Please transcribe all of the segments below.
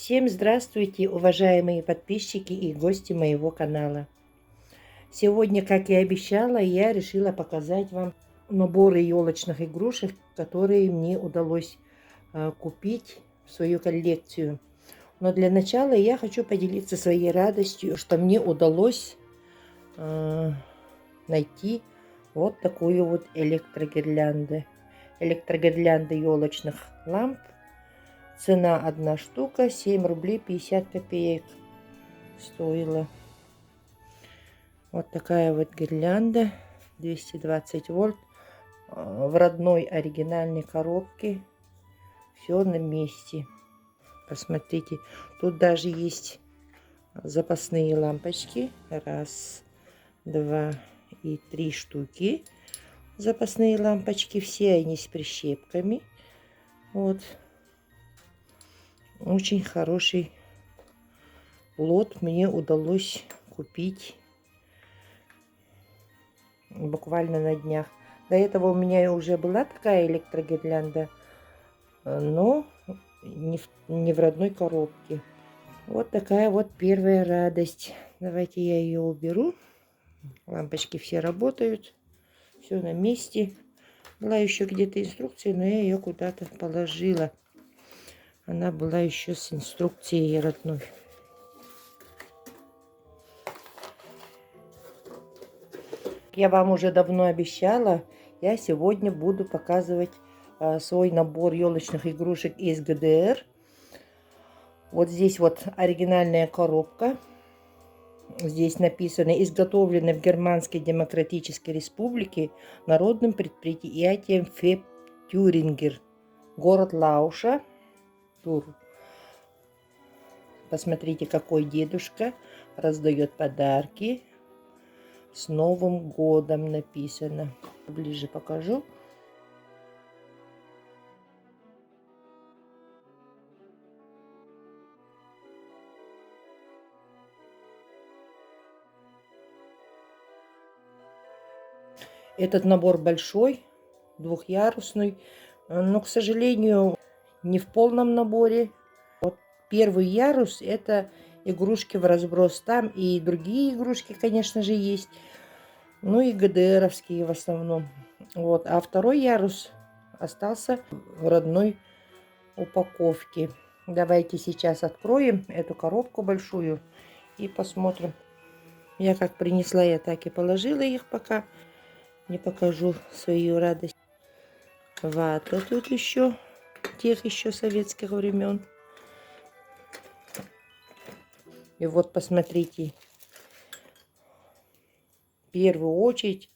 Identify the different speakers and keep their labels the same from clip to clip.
Speaker 1: Всем здравствуйте, уважаемые подписчики и гости моего канала. Сегодня, как и обещала, я решила показать вам наборы елочных игрушек, которые мне удалось купить в свою коллекцию. Но для начала я хочу поделиться своей радостью, что мне удалось найти вот такую вот электрогирлянду. Электрогирлянды елочных ламп. Цена одна штука 7 рублей 50 копеек стоила. Вот такая вот гирлянда 220 вольт в родной оригинальной коробке. Все на месте. Посмотрите, тут даже есть запасные лампочки. Раз, два и три штуки. Запасные лампочки. Все они с прищепками. Вот. Очень хороший лот мне удалось купить буквально на днях. До этого у меня уже была такая электрогирлянда, но не в родной коробке. Вот такая вот первая радость. Давайте я ее уберу. Лампочки все работают. Все на месте. Была еще где-то инструкция, но я ее куда-то положила. Она была еще с инструкцией родной. Я вам уже давно обещала, я сегодня буду показывать свой набор елочных игрушек из ГДР. Вот здесь вот оригинальная коробка. Здесь написано: изготовлено в Германской Демократической Республике народным предприятием ФЭП Тюрингер, город Лауша. Посмотрите, какой дедушка раздает подарки. С Новым годом написано. Ближе покажу. Этот набор большой, двухъярусный, но, к сожалению, не в полном наборе. Вот первый ярус — это игрушки в разброс. Там и другие игрушки, конечно же, есть. Ну и ГДРовские в основном. Вот. А второй ярус остался в родной упаковке. Давайте сейчас откроем эту коробку большую и посмотрим. Я как принесла, я так и положила их пока. Не покажу свою радость. Вата тут еще, тех еще советских времен. И вот посмотрите. В первую очередь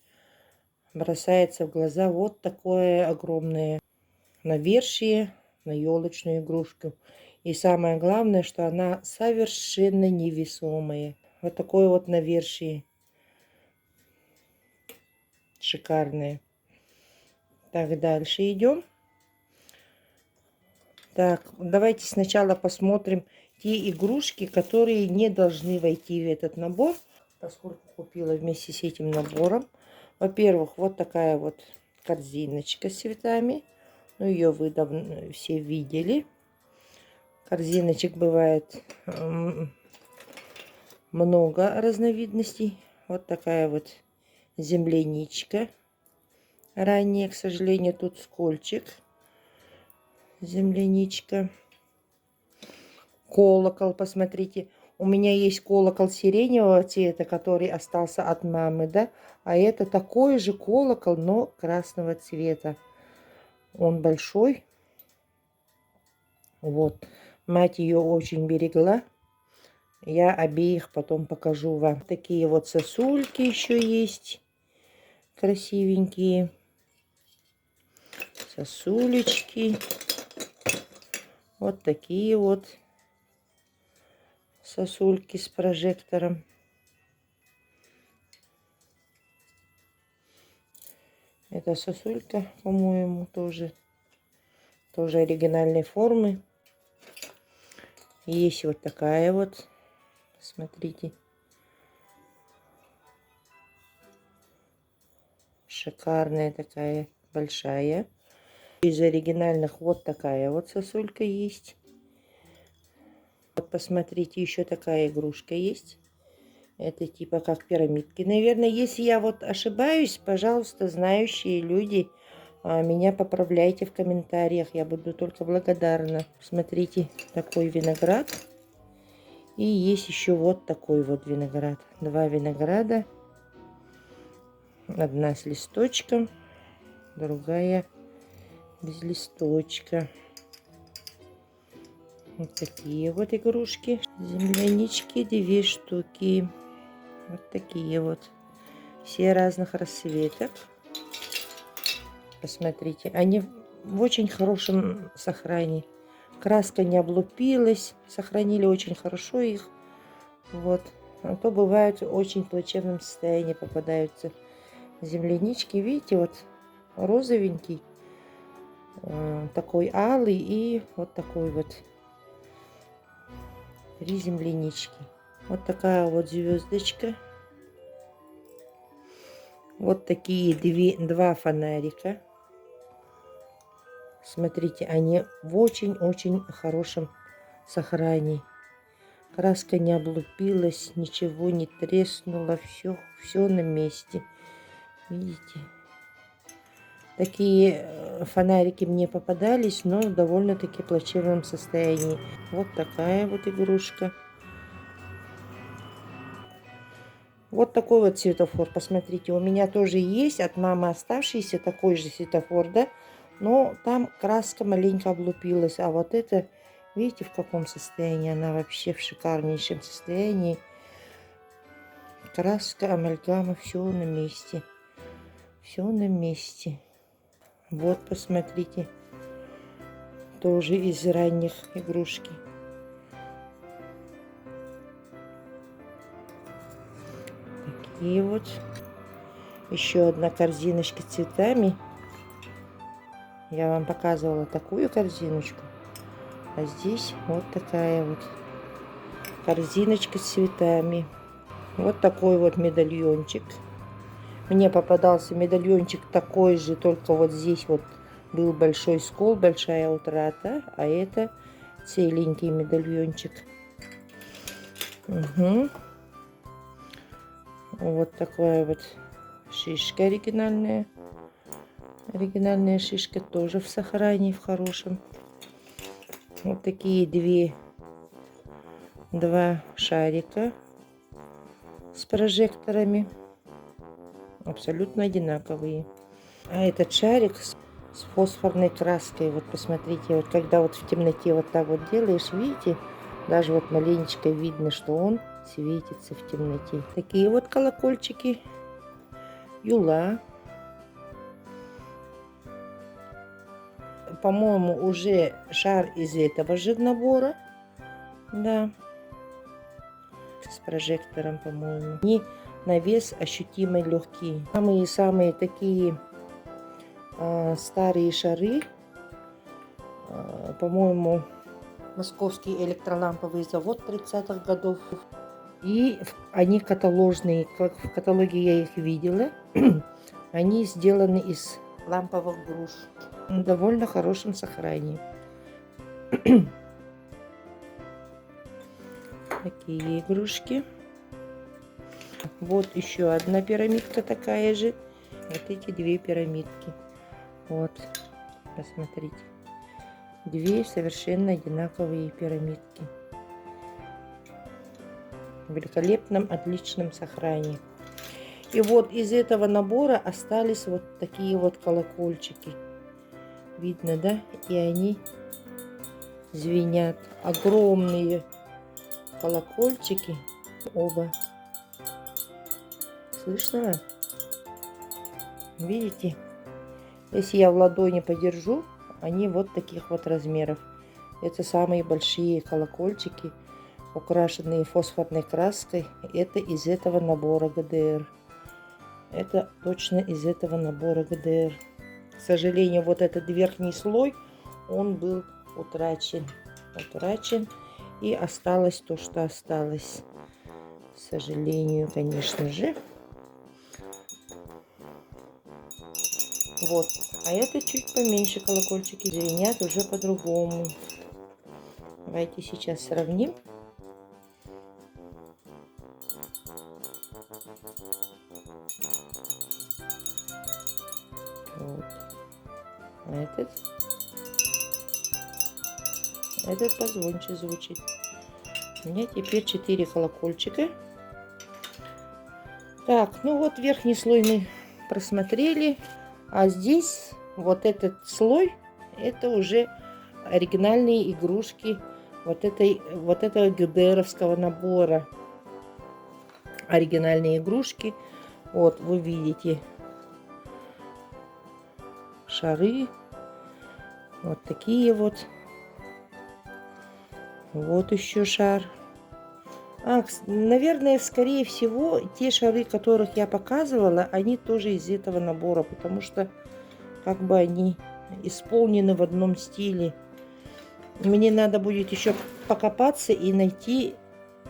Speaker 1: бросается в глаза вот такое огромное навершие на елочную игрушку. И самое главное, что она совершенно невесомая. Вот такое вот навершие. Шикарное. Так, дальше идем. Так, давайте сначала посмотрим те игрушки, которые не должны войти в этот набор, поскольку купила вместе с этим набором. Во-первых, вот такая вот корзиночка с цветами. Ну, ее вы давно все видели. Корзиночек бывает много разновидностей. Вот такая вот земляничка. Ранее, к сожалению, тут скольчик. Земляничка. Колокол, посмотрите. У меня есть колокол сиреневого цвета, который остался от мамы, да? А это такой же колокол, но красного цвета. Он большой. Вот. Мать ее очень берегла. Я обеих потом покажу вам. Такие вот сосульки еще есть. Красивенькие. Сосулечки. Вот такие вот сосульки с прожектором. Это сосулька, по-моему, тоже оригинальной формы. Есть вот такая вот. Смотрите. Шикарная такая, большая. Из оригинальных вот такая вот сосулька есть. Вот посмотрите, еще такая игрушка есть. Это типа как пирамидки. Наверное, если я вот ошибаюсь, пожалуйста, знающие люди, меня поправляйте в комментариях. Я буду только благодарна. Смотрите, такой виноград. И есть еще вот такой вот виноград. Два винограда. Одна с листочком, другая без листочка. Вот такие вот игрушки. Землянички 2 штуки. Вот такие вот. Все разных расцветок. Посмотрите, они в очень хорошем сохранении. Краска не облупилась. Сохранили очень хорошо их. Вот. А то бывают в очень плачевном состоянии попадаются землянички. Видите, вот розовенький. Такой алый и вот такой вот. 3 землянички. Вот такая вот звездочка. Вот такие два фонарика. Смотрите, они в очень-очень хорошем сохранении. Краска не облупилась, ничего не треснуло, все на месте. Видите? Такие фонарики мне попадались, но в довольно-таки плачевном состоянии. Вот такая вот игрушка. Вот такой вот светофор, посмотрите, у меня тоже есть от мамы оставшийся такой же светофор, да, но там краска маленько облупилась, а вот это, видите, в каком состоянии, она вообще в шикарнейшем состоянии. Краска, амальгама, все на месте, все на месте. Вот, посмотрите, тоже из ранних игрушки. И вот еще одна корзиночка с цветами. Я вам показывала такую корзиночку. А здесь вот такая вот корзиночка с цветами. Вот такой вот медальончик. Мне попадался медальончик такой же, только вот здесь вот был большой скол, большая утрата. А это целенький медальончик. Угу. Вот такая вот шишка оригинальная. Оригинальная шишка тоже в сохранении, в хорошем. Вот такие два шарика с прожекторами. Абсолютно одинаковые. А этот шарик с фосфорной краской. Вот посмотрите, вот когда вот в темноте вот так вот делаешь, видите, даже вот маленечко видно, что он светится в темноте. Такие вот колокольчики. Юла. По-моему, уже шар из этого же набора. Да. С прожектором, по-моему. Они на вес ощутимо легкие. Самые такие старые шары. По-моему, Московский электроламповый завод 30-х годов. И они каталожные, как в каталоге я их видела. Они сделаны из ламповых груш. В довольно хорошем сохранении. Такие игрушки. Вот еще одна пирамидка такая же. Вот эти 2 пирамидки. Вот, посмотрите. 2 совершенно одинаковые пирамидки. В великолепном, отличном сохранении. И вот из этого набора остались вот такие вот колокольчики. Видно, да? И они звенят. Огромные колокольчики. Оба. Слышно? Видите? Если я в ладони подержу, они вот таких вот размеров. Это самые большие колокольчики, украшенные фосфорной краской. Это из этого набора ГДР. Это точно из этого набора ГДР. К сожалению, вот этот верхний слой, он был утрачен. И осталось то, что осталось. К сожалению, конечно же. Вот. А это чуть поменьше колокольчики. Звенят уже по-другому. Давайте сейчас сравним. Вот. А этот позвонче звучит. У меня теперь 4 колокольчика. Так, ну вот верхний слой мы просмотрели. А здесь вот этот слой, это уже оригинальные игрушки вот этого ГДРовского набора. Оригинальные игрушки. Вот, вы видите шары. Вот такие вот. Вот еще шар. Наверное, скорее всего, те шары, которых я показывала, они тоже из этого набора, потому что как бы они исполнены в одном стиле. Мне надо будет еще покопаться и найти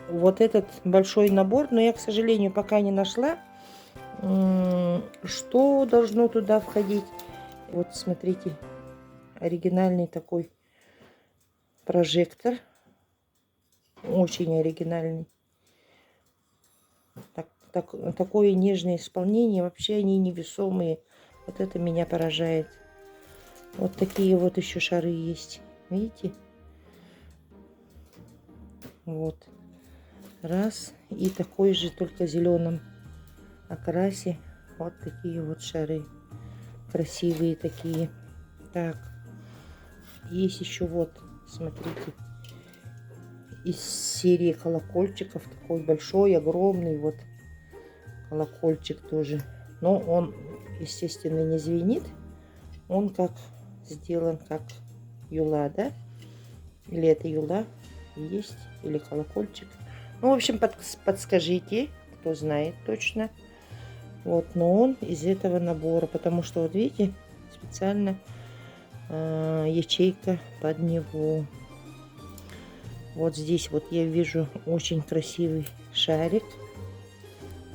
Speaker 1: вот этот большой набор, но я, к сожалению, пока не нашла, что должно туда входить. Вот смотрите, оригинальный такой прожектор. Очень оригинальный. Такое нежное исполнение. Вообще они невесомые. Вот это меня поражает. Вот такие вот еще шары есть. Видите? Вот. Раз. И такой же, только в зеленом окрасе. Вот такие вот шары. Красивые такие. Так. Есть еще вот. Смотрите. Из серии колокольчиков. Такой большой, огромный вот колокольчик тоже. Но он, естественно, не звенит. Он как сделан как юла, да? Или это юла есть, или колокольчик. Ну, в общем, подскажите, кто знает точно. Вот, но он из этого набора, потому что, вот видите, специально ячейка под него. Вот здесь вот я вижу очень красивый шарик.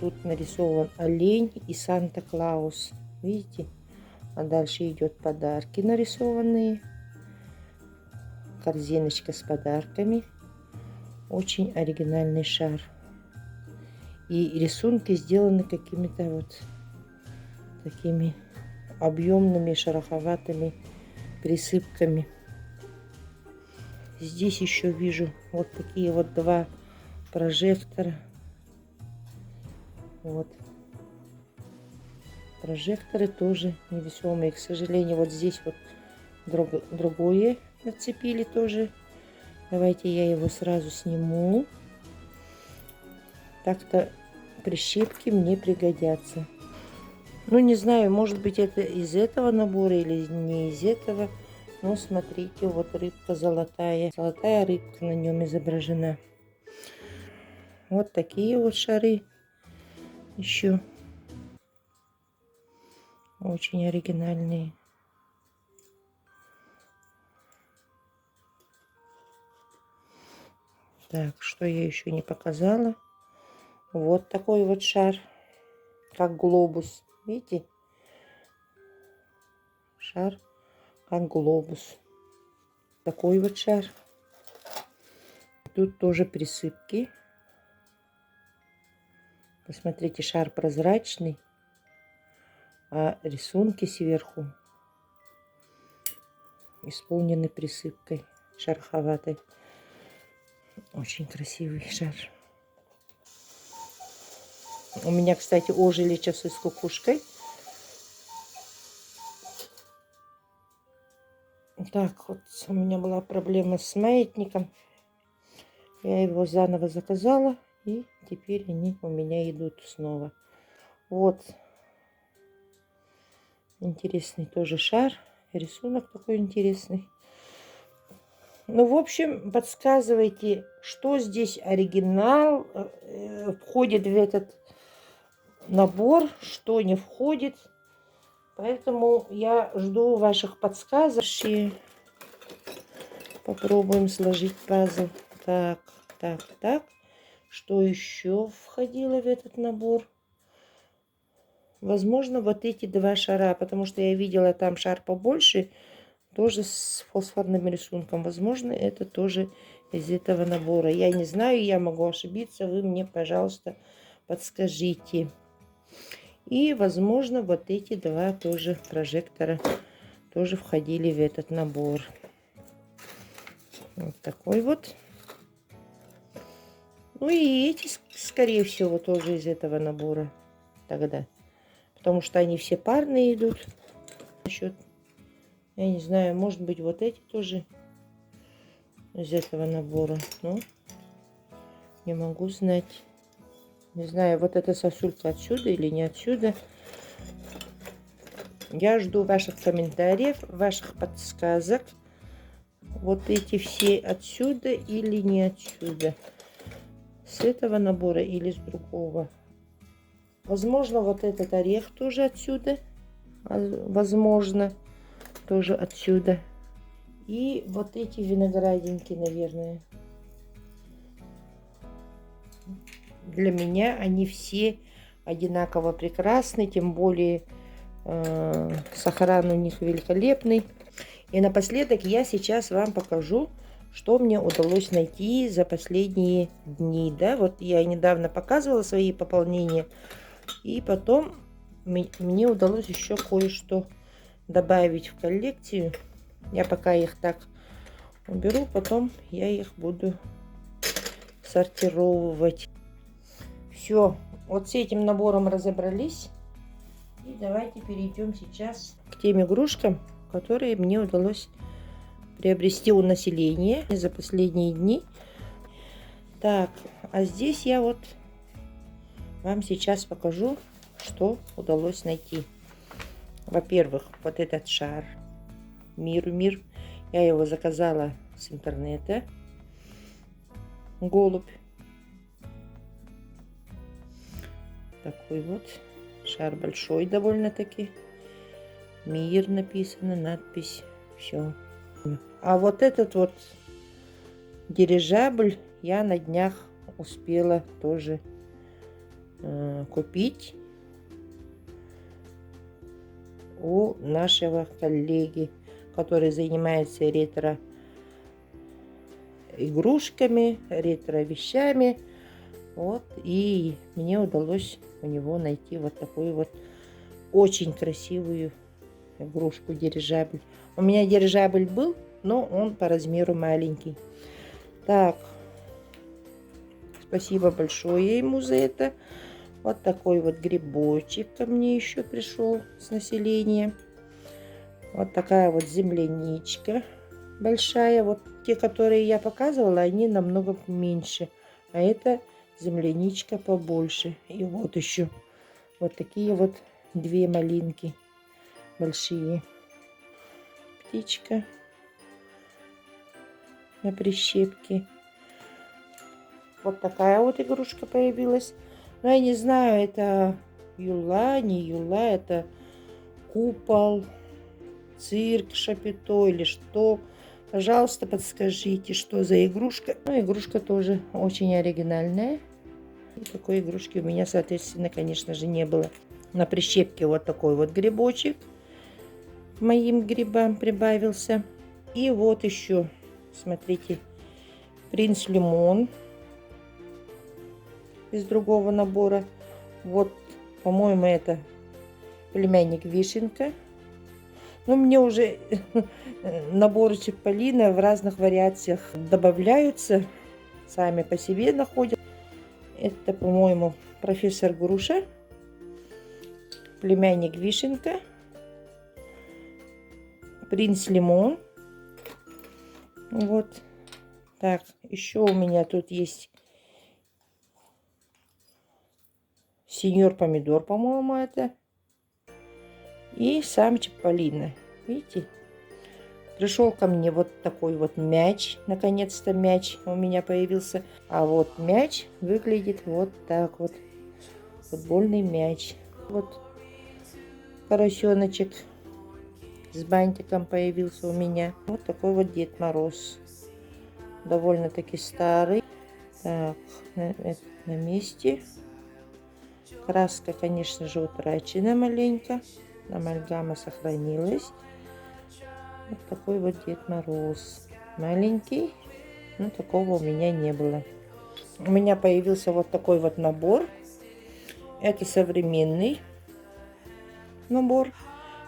Speaker 1: Тут нарисован олень и Санта-Клаус. Видите? А дальше идет подарки нарисованные. Корзиночка с подарками. Очень оригинальный шар. И рисунки сделаны какими-то вот такими объемными, шероховатыми присыпками. Здесь еще вижу вот такие вот два прожектора. Вот. Прожекторы тоже невесомые. К сожалению, вот здесь вот другое нацепили тоже. Давайте я его сразу сниму. Так-то прищепки мне пригодятся. Ну, не знаю, может быть, это из этого набора или не из этого. Но смотрите, вот рыбка золотая. Золотая рыбка на нем изображена. Вот такие вот шары еще. Очень оригинальные. Так, что я еще не показала? Вот такой вот шар, как глобус. Видите? Шар, как глобус. Такой вот шар. Тут тоже присыпки. Посмотрите, шар прозрачный, а рисунки сверху исполнены присыпкой шероховатой. Очень красивый шар. У меня, кстати, ожили часы с кукушкой. Так, вот у меня была проблема с маятником. Я его заново заказала. И теперь они у меня идут снова. Вот. Интересный тоже шар. Рисунок такой интересный. Ну, в общем, подсказывайте, что здесь оригинал входит в этот набор, что не входит. Поэтому я жду ваших подсказок. Попробуем сложить пазл. Так, так, так. Что еще входило в этот набор? Возможно, вот эти два шара, потому что я видела там шар побольше, тоже с фосфорным рисунком. Возможно, это тоже из этого набора. Я не знаю, я могу ошибиться, вы мне, пожалуйста, подскажите. И, возможно, вот эти два тоже прожектора тоже входили в этот набор. Вот такой вот. Ну и эти, скорее всего, тоже из этого набора тогда. Потому что они все парные идут. Насчет, я не знаю, может быть, вот эти тоже из этого набора. Ну, не могу знать. Не знаю, вот эта сосулька отсюда или не отсюда. Я жду ваших комментариев, ваших подсказок. Вот эти все отсюда или не отсюда. С этого набора или с другого. Возможно, вот этот орех тоже отсюда. Возможно, тоже отсюда. И вот эти виноградинки, наверное. Для меня они все одинаково прекрасны. Тем более сохран у них великолепный. И напоследок я сейчас вам покажу, что мне удалось найти за последние дни. Да? Вот я недавно показывала свои пополнения. И потом мне удалось еще кое-что добавить в коллекцию. Я пока их так уберу, потом я их буду сортировать. Все, вот с этим набором разобрались. И давайте перейдем сейчас к тем игрушкам, которые мне удалось приобрести у населения за последние дни. Так, а здесь я вот вам сейчас покажу, что удалось найти. Во-первых, вот этот шар Мир. Я его заказала с интернета. Голубь. Такой вот шар большой довольно-таки. Мир написано, надпись. Все. А вот этот вот дирижабль я на днях успела тоже купить у нашего коллеги, который занимается ретро-игрушками, ретро-вещами. Вот, и мне удалось у него найти вот такую вот очень красивую игрушку дирижабль. У меня дирижабль был, но он по размеру маленький. Так, спасибо большое ему за это. Вот такой вот грибочек ко мне еще пришел с населения. Вот такая вот земляничка большая. Вот те, которые я показывала, они намного меньше. А это земляничка побольше. И вот еще вот такие вот две малинки большие. Птичка на прищепке. Вот такая вот игрушка появилась. Но я не знаю, это юла, не юла, это купол, цирк, шапито или что. Пожалуйста, подскажите, что за игрушка. Ну, игрушка тоже очень оригинальная. И такой игрушки у меня, соответственно, конечно же, не было. На прищепке вот такой вот грибочек к моим грибам прибавился. И вот еще, смотрите, принц Лимон из другого набора. Вот, по-моему, это племянник Вишенка. Ну, мне уже наборы Чиполлино в разных вариациях добавляются. Сами по себе находят. Это, по-моему, профессор Груша. Племянник Вишенка. Принц Лимон. Вот. Так, еще у меня тут есть сеньор Помидор, по-моему, это. И сам Чиполлино. Видите? Пришел ко мне вот такой вот мяч. Наконец-то мяч у меня появился. А вот мяч выглядит вот так вот. Футбольный мяч. Вот поросеночек с бантиком появился у меня. Вот такой вот Дед Мороз. Довольно-таки старый. Так, на месте. Краска, конечно же, утрачена маленько. Амальгама сохранилась. Вот такой вот Дед Мороз. Маленький. но такого у меня не было. У меня появился вот такой вот набор. Это современный набор.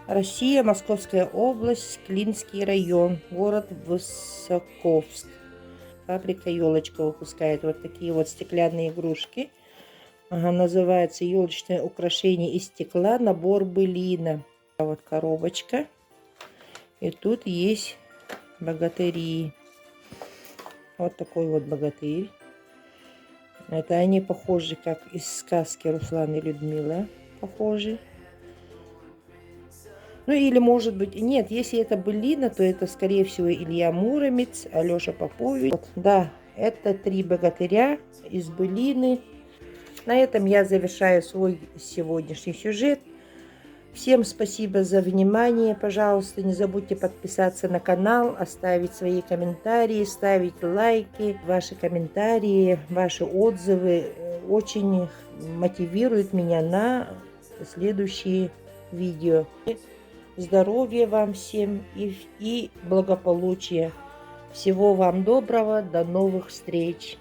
Speaker 1: Россия, Московская область, Клинский район, город Высоковск. Фабрика «Елочка» выпускает вот такие вот стеклянные игрушки. Ага, называется «Елочное украшение из стекла. Набор былина». Вот коробочка. И тут есть богатыри. Вот такой вот богатырь. Это они похожи, как из сказки Руслан и Людмила. Похожи. Ну или может быть, нет, если это былина, то это скорее всего Илья Муромец, Алеша Попович. Вот, да, это 3 богатыря из былины. На этом я завершаю свой сегодняшний сюжет. Всем спасибо за внимание. Пожалуйста, не забудьте подписаться на канал, оставить свои комментарии, ставить лайки. Ваши комментарии, ваши отзывы очень мотивируют меня на следующие видео. Здоровья вам всем и благополучия. Всего вам доброго. До новых встреч.